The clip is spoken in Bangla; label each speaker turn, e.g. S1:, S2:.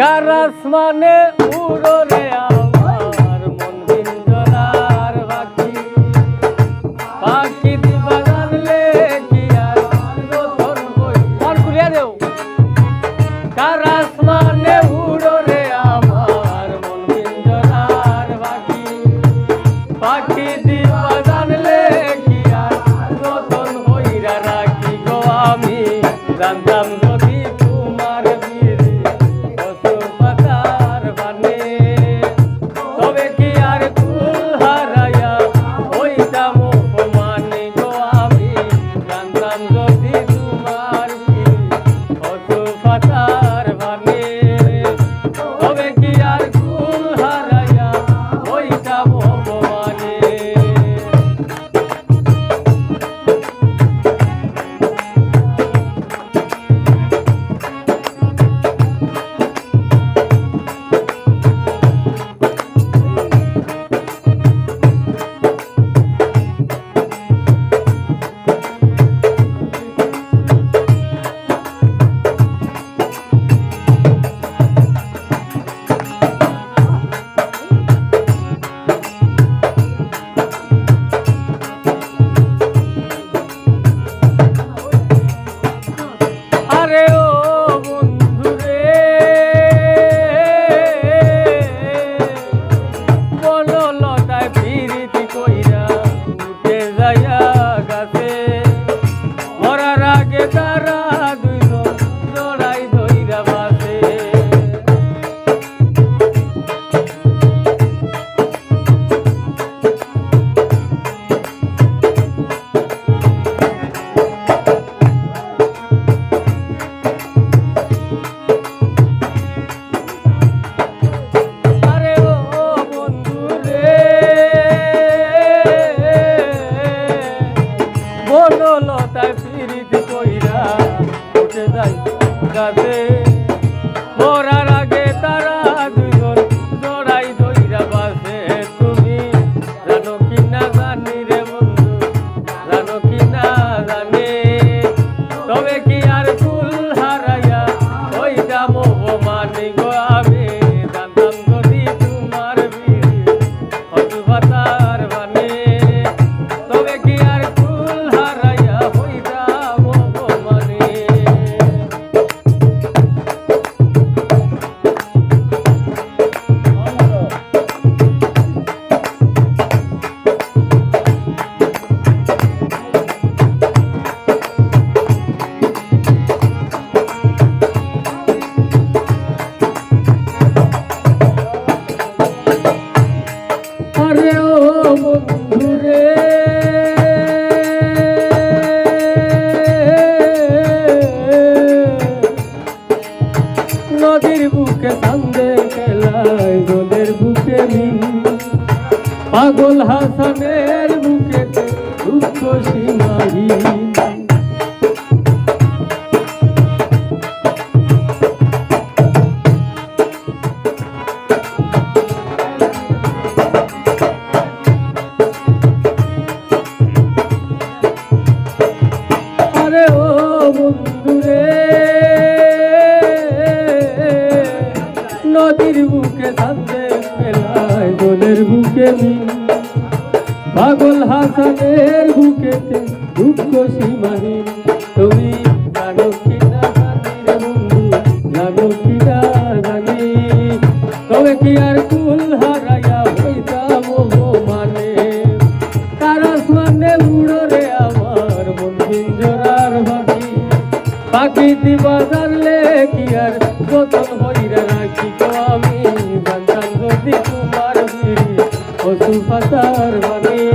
S1: কার আসমানে উড়ো রে আমার মন বিঞ্জরার পাখি পাখি দিবা জানলে কি আর তোর বই আর কুলিয়া দেও কার আসমানে উড়ো রে আমার মন বিঞ্জরার পাখি পাখি দিবা জানলে কি আর তোর হইরা রাখি গো আমি জানতাম যদি তোমার বিরি পশু পাতার বানে তবে কি আর কুল হারাইয়া হইতাম অপমানে গো আমি জানতাম যদি তোমার বিরি পশু পাতার বানে তবে কি আর কুল হারাইয়া হইতাম অপমানে আরে ও বন্ধু রে বনলতায় প্রীতি কইরা উঠে যাইয়া গাছে মরার আগে তারা দুইজন জড়াই ধইরা বাসে আরে ও বন্ধু রে বনলতায় প্রীতি কইরা উঠে যাই গাছে মরার আগে তারা দুইজন জড়াই ধইরা বাসে তুমি জানো কি না জানি রে বন্ধু জানো কি না জানি তবে কি আর কুল হারাইয়া হইতাম অপমানি গো আমি জানতাম যদি তোমার বিরি পশু পাতার বানে তবে কি আর কুল হারাইয়া হইতাম অপমানি আরে ও বন্ধু রে নদীর বুকে চান্দে খেলায় জলের বুকে মিন পাগল হাসানের বুকে দুঃখ সীমাহীন আরে ও বন্ধু রে নদীর বুকে চান্দে খেলায় জলের বুকে মিন পাগল হাসানের বুকেতে দুঃখ সীমাহীন তুমি জানো কি না জানি রে বন্ধু জানো কি না জানি তবে কি আর কুল হারাইয়া হইতাম অপমানে কার আসমানে উড়ো রে আমার মন বিঞ্জরার পাখি পাখি দিবা জানলে কি আর যতন হইরা রাখি গো আমি জানতাম যদি তোমার বিরি পশু পাতার বানে